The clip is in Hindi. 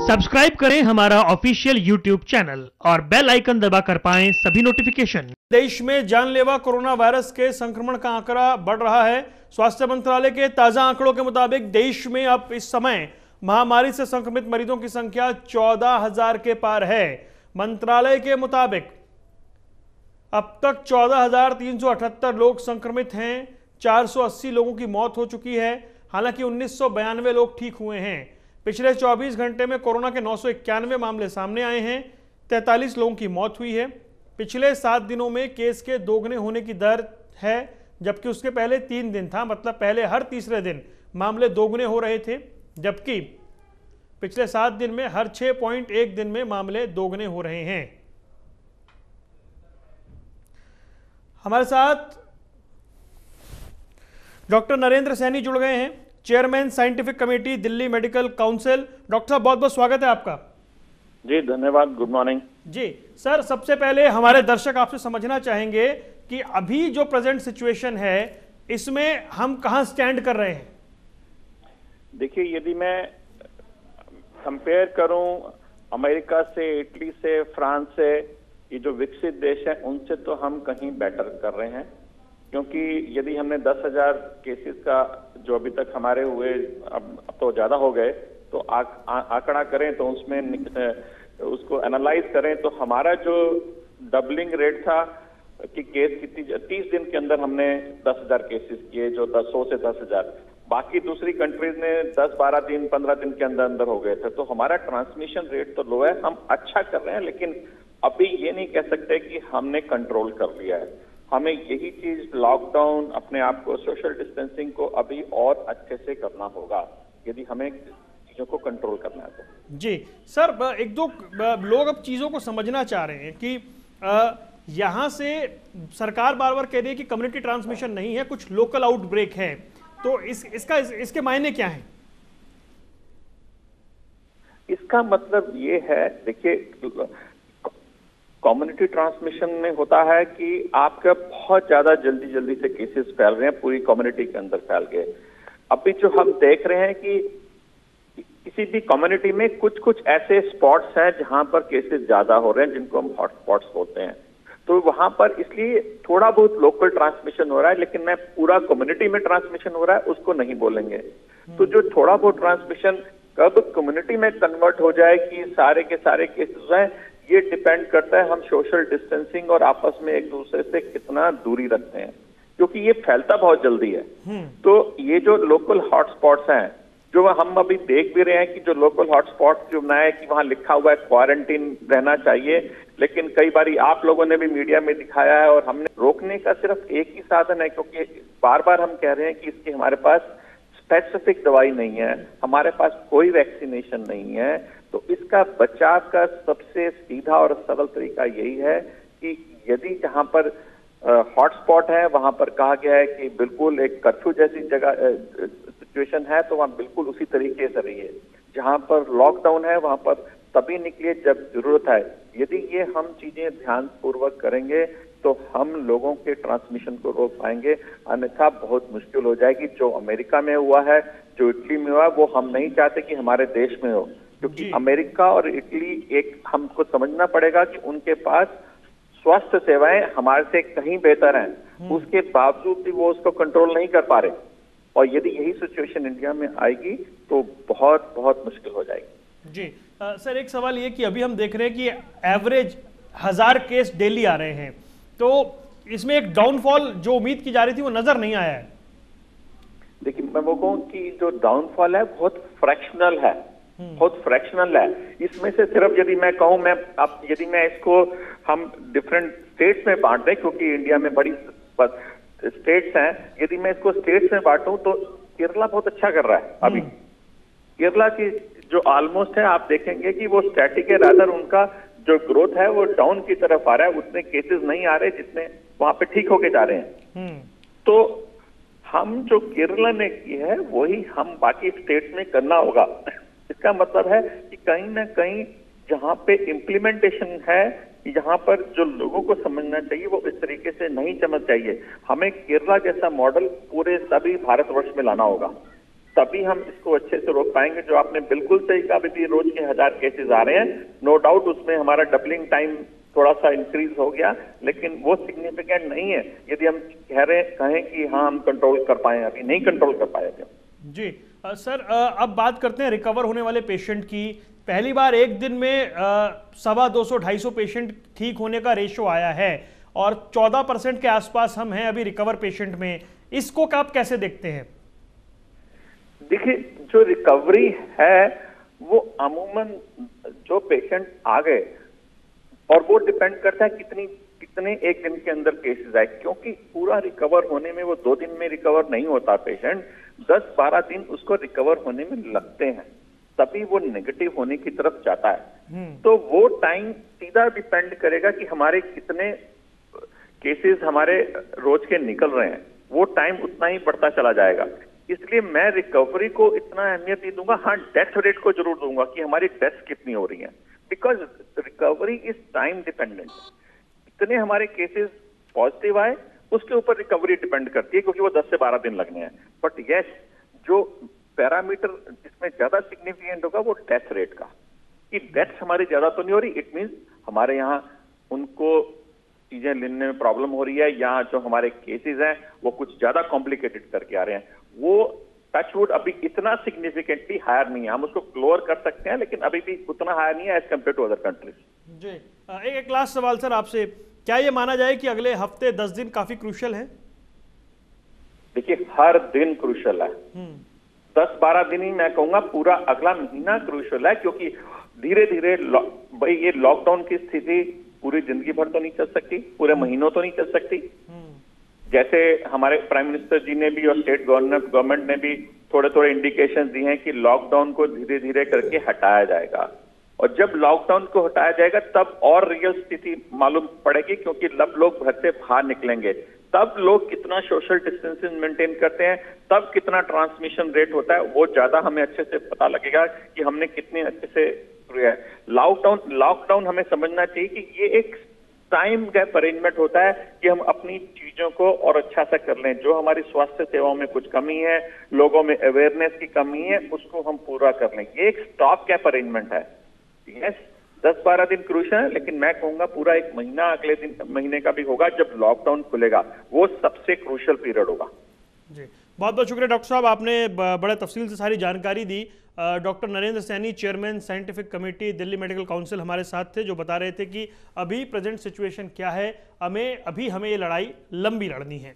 सब्सक्राइब करें हमारा ऑफिशियल YouTube चैनल और बेल आइकन दबाकर पाएं सभी नोटिफिकेशन। देश में जानलेवा कोरोना वायरस के संक्रमण का आंकड़ा बढ़ रहा है। स्वास्थ्य मंत्रालय के ताजा आंकड़ों के मुताबिक देश में अब इस समय महामारी से संक्रमित मरीजों की संख्या 14,000 के पार है। मंत्रालय के मुताबिक अब तक 14,378 लोग संक्रमित हैं। 480 लोगों की मौत हो चुकी है। हालांकि 1992 लोग ठीक हुए हैं। पिछले 24 घंटे में कोरोना के 991 मामले सामने आए हैं। 43 लोगों की मौत हुई है। पिछले 7 दिनों में केस के दोगुने होने की दर है, जबकि उसके पहले 3 दिन था। मतलब पहले हर तीसरे दिन मामले दोगुने हो रहे थे, जबकि पिछले 7 दिन में हर 6.1 दिन में मामले दोगुने हो रहे हैं। हमारे साथ डॉक्टर नरेंद्र सैनी जुड़ गए हैं, chairman scientific committee Delhi medical council. Doctor साहब, बहुत बहुत स्वागत है आपका। जी धन्यवाद, गुड मॉर्निंग। जी सर, सबसे पहले हमारे दर्शक आपसे समझना चाहेंगे कि अभी जो प्रेजेंट सिचुएशन है इसमें हम कहां स्टैंड कर रहे हैं। देखिए, यदि मैं कंपेयर करूं अमेरिका से, इटली से, फ्रांस से, ये जो विकसित देश हैं उनसे तो हम कहीं बेटर कर रहे हैं। क्योंकि यदि हमने 10,000 केसेस का जो अभी तक हमारे हुए, अब तो ज्यादा हो गए, तो आंकड़ा करें तो उसमें उसको एनालाइज करें तो हमारा जो डबलिंग रेट था कि केस कितनी 30 दिन के अंदर हमने 10,000 केसेस किए, जो 100 से 10,000। बाकी दूसरी कंट्रीज ने 10, 12 दिन, 15 दिन के अंदर अंदर हो गए थे। तो हमारा ट्रांसमिशन रेट तो लो है, हम अच्छा कर रहे हैं, लेकिन अभी ये नहीं कह सकते कि हमने कंट्रोल कर लिया है। हमें यही चीज, लॉकडाउन, अपने आप को, सोशल डिस्टेंसिंग को अभी और अच्छे से करना होगा यदि हमें चीजों को कंट्रोल करना है तो। जी सर, एक दो लोग अब चीजों को समझना चाह रहे हैं कि यहां से सरकार बार बार कह रही है कि कम्युनिटी ट्रांसमिशन नहीं है, कुछ लोकल आउटब्रेक है, तो इसके मायने क्या है? इसका मतलब ये है, देखिए, कम्युनिटी ट्रांसमिशन में होता है कि आपका बहुत ज्यादा जल्दी से केसेस फैल रहे हैं, पूरी कम्युनिटी के अंदर फैल गए। अभी जो हम देख रहे हैं कि किसी भी कम्युनिटी में कुछ ऐसे स्पॉट्स हैं जहां पर केसेस ज्यादा हो रहे हैं, जिनको हम हॉटस्पॉट्स बोलते हैं। तो वहां पर इसलिए थोड़ा बहुत लोकल ट्रांसमिशन हो रहा है, लेकिन मैं पूरा कम्युनिटी में ट्रांसमिशन हो रहा है उसको नहीं बोलेंगे। तो जो थोड़ा बहुत ट्रांसमिशन कब कम्युनिटी में कन्वर्ट हो जाए कि सारे के सारे केसेस हैं, ये डिपेंड करता है हम सोशल डिस्टेंसिंग और आपस में एक दूसरे से कितना दूरी रखते हैं, क्योंकि ये फैलता बहुत जल्दी है। तो ये जो लोकल हॉटस्पॉट्स हैं, जो हम अभी देख भी रहे हैं कि जो लोकल हॉटस्पॉट्स जो बनाए कि वहां लिखा हुआ है क्वारंटीन रहना चाहिए, लेकिन कई बार आप लोगों ने भी मीडिया में दिखाया है और हमने रोकने का सिर्फ एक ही साधन है, क्योंकि बार बार हम कह रहे हैं कि इसकी हमारे पास स्पेसिफिक दवाई नहीं है, हमारे पास कोई वैक्सीनेशन नहीं है। तो इसका बचाव का सबसे सीधा और सरल तरीका यही है कि यदि जहां पर हॉटस्पॉट है वहां पर कहा गया है कि बिल्कुल एक कर्फ्यू जैसी जगह सिचुएशन है, तो वहां बिल्कुल उसी तरीके से रहिए। जहां पर लॉकडाउन है वहां पर तभी निकलिए जब जरूरत है। यदि ये हम चीजें ध्यान पूर्वक करेंगे तो हम लोगों के ट्रांसमिशन को रोक पाएंगे, अन्यथा बहुत मुश्किल हो जाएगी। जो अमेरिका में हुआ है, जो इटली में हुआ है, वो हम नहीं चाहते कि हमारे देश में हो, क्योंकि अमेरिका और इटली एक हमको समझना पड़ेगा कि उनके पास स्वास्थ्य सेवाएं हमारे से कहीं बेहतर हैं, उसके बावजूद भी वो उसको कंट्रोल नहीं कर पा रहे। और यदि यही सिचुएशन इंडिया में आएगी तो बहुत बहुत मुश्किल हो जाएगी। जी सर, एक सवाल ये कि अभी हम देख रहे हैं कि एवरेज 1000 केस डेली आ रहे हैं, तो इसमें एक डाउनफॉल जो उम्मीद की जा रही थी वो नजर नहीं आया है। देखिए, मैं वो कहूँ कि जो डाउनफॉल है बहुत फ्रैक्शनल है, बहुत फ्रैक्शनल है। इसमें से सिर्फ यदि मैं कहूँ, यदि मैं इसको हम डिफरेंट स्टेट्स में बांट दें, क्योंकि इंडिया में बड़ी स्टेट्स हैं, यदि मैं इसको स्टेट्स में बांटूं तो केरला बहुत अच्छा कर रहा है। अभी केरला की जो ऑलमोस्ट है, आप देखेंगे कि वो स्टैटिक है, रादर उनका जो ग्रोथ है वो डाउन की तरफ आ रहा है। उतने केसेस नहीं आ रहे जितने वहां पे ठीक होके जा रहे हैं। तो हम जो केरला ने की है वही हम बाकी स्टेट्स में करना होगा। इसका मतलब है कि कहीं ना कहीं जहां पे इम्प्लीमेंटेशन है, यहाँ पर जो लोगों को समझना चाहिए वो इस तरीके से नहीं समझ चाहिए। हमें केरला जैसा मॉडल पूरे सभी भारतवर्ष में लाना होगा। तभी हम इसको अच्छे से रोक पाएंगे। जो आपने बिल्कुल सही कहा, अभी भी रोज के 1000 केसेस आ रहे हैं, नो डाउट उसमें हमारा डबलिंग टाइम थोड़ा सा इंक्रीज हो गया, लेकिन वो सिग्निफिकेंट नहीं है। यदि हम कहें कि हाँ हम कंट्रोल कर पाए, अभी नहीं कंट्रोल कर पाए थे। जी सर, अब बात करते हैं रिकवर होने वाले पेशेंट की। पहली बार एक दिन में 250-250 पेशेंट ठीक होने का रेशो आया है और 14% के आसपास हम हैं अभी रिकवर पेशेंट में। इसको आप कैसे देखते हैं? देखिए, जो रिकवरी है वो अमूमन जो पेशेंट आ गए, और वो डिपेंड करता है कितने एक दिन के अंदर केसेस आए, क्योंकि पूरा रिकवर होने में वो 2 दिन में रिकवर नहीं होता। पेशेंट 10-12 दिन उसको रिकवर होने में लगते हैं, तभी वो नेगेटिव होने की तरफ जाता है। तो वो टाइम सीधा डिपेंड करेगा कि हमारे कितने केसेस हमारे रोज के निकल रहे हैं, वो टाइम उतना ही बढ़ता चला जाएगा। इसलिए मैं रिकवरी को इतना अहमियत नहीं दूंगा। हाँ, डेथ रेट को जरूर दूंगा कि हमारी डेथ कितनी हो रही है, because recovery is time dependent. कितने हमारे केसेस पॉजिटिव आए उसके ऊपर रिकवरी डिपेंड करती है, क्योंकि वो 10 से 12 दिन लगने हैं। बट यस, जो पैरामीटर जिसमें ज्यादा सिग्निफिकेंट होगा वो डेथ रेट का, कि डेथ हमारी ज्यादा तो नहीं हो रही, इट मींस हमारे यहाँ उनको चीजें लेने में प्रॉब्लम हो रही है, या जो हमारे केसेस हैं वो कुछ ज्यादा कॉम्प्लिकेटेड करके आ रहे हैं। वो टचवुड अभी इतना सिग्निफिकेंटली हायर नहीं है, हम उसको लोअर कर सकते हैं, लेकिन अभी भी उतना हायर नहीं है as compare to other countries. जी, एक लास्ट सवाल सर आपसे, क्या ये माना जाए कि अगले हफ्ते 10 दिन काफी क्रूशियल है? देखिए, हर दिन क्रूशियल है। 10-12 दिन ही मैं कहूंगा, पूरा अगला महीना क्रूशियल है, क्योंकि धीरे धीरे भाई ये लॉकडाउन की स्थिति पूरी जिंदगी भर तो नहीं चल सकती, पूरे महीनों तो नहीं चल सकती। जैसे हमारे प्राइम मिनिस्टर जी ने भी और स्टेट गवर्नमेंट ने भी थोड़े थोड़े इंडिकेशन दिए हैं कि लॉकडाउन को धीरे धीरे करके हटाया जाएगा, और जब लॉकडाउन को हटाया जाएगा तब और रियल स्थिति मालूम पड़ेगी, क्योंकि जब लोग घर से बाहर निकलेंगे तब लोग कितना सोशल डिस्टेंसिंग मेंटेन करते हैं, तब कितना ट्रांसमिशन रेट होता है, वो ज्यादा हमें अच्छे से पता लगेगा कि हमने कितने अच्छे से लॉकडाउन हमें समझना चाहिए कि ये एक टाइम गैप अरेंजमेंट होता है कि हम अपनी चीजों को और अच्छा सा कर लें। जो हमारी स्वास्थ्य सेवाओं में कुछ कमी है, लोगों में अवेयरनेस की कमी है, उसको हम पूरा कर लें। ये एक स्टॉप गैप अरेंजमेंट है। यस, 10-12 दिन क्रूशियल है, लेकिन मैं कहूंगा पूरा एक महीना अगले महीने का भी होगा जब लॉकडाउन खुलेगा, वो सबसे क्रूशियल पीरियड होगा। जी, बहुत बहुत शुक्रिया डॉक्टर साहब, आपने बड़े तफसील से सारी जानकारी दी। Doctor Narendra Saini, chairman scientific committee Delhi medical council, हमारे साथ थे, जो बता रहे थे कि अभी प्रेजेंट सिचुएशन क्या है, हमें ये लड़ाई लंबी लड़नी है।